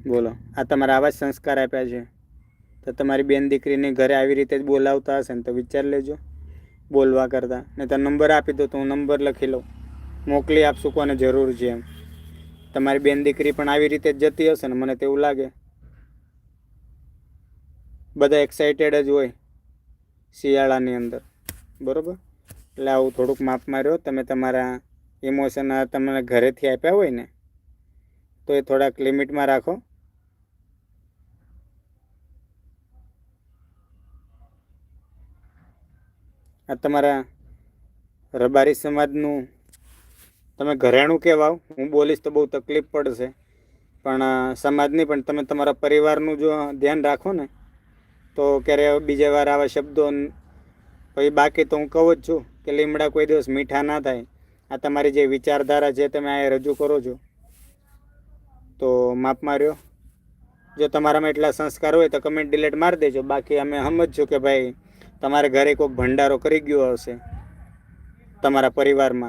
બોલો, આ તમારા આવા જ સંસ્કાર આપ્યા છે તો તમારી બેન દીકરીને ઘરે આવી રીતે જ બોલાવતા હશે ને તો વિચાર લેજો બોલવા કરતાં. ને તો નંબર આપી દો તો હું નંબર લખી લઉં, મોકલી આપશું કોને જરૂર છે એમ. તમારી બેન દીકરી પણ આવી રીતે જ જતી હશે ને, મને તેવું લાગે. બધા એક્સાઇટેડ જ હોય શિયાળાની અંદર, બરાબર. એટલે આવું થોડુંક માપમાં રહ્યો. તમે તમારા ઇમોશન તમને ઘરેથી આપ્યા હોય ને તો એ થોડાક લિમિટમાં રાખો. આ તમારા રબારી સમાજનું તમે ઘરેણું કહેવાઓ. હું બોલીશ તો બહુ તકલીફ પડશે, પણ સમાજની પણ તમે તમારા પરિવારનું જો ધ્યાન રાખો ને તો ક્યારે બીજા વાર આવા શબ્દો પછી બાકી તો હું કહું જ છું કે લીમડા કોઈ દિવસ મીઠા ના થાય. આ તમારી જે વિચારધારા છે તમે આ રજૂ કરો છો તો માપમાં રહ્યો. જો તમારામાં એટલા સંસ્કાર હોય તો કમેન્ટ ડિલીટ મારી દેજો. બાકી અમે સમજશું કે ભાઈ તમારે ઘરે કોઈક ભંડારો કરી ગયો હશે તમારા પરિવારમાં.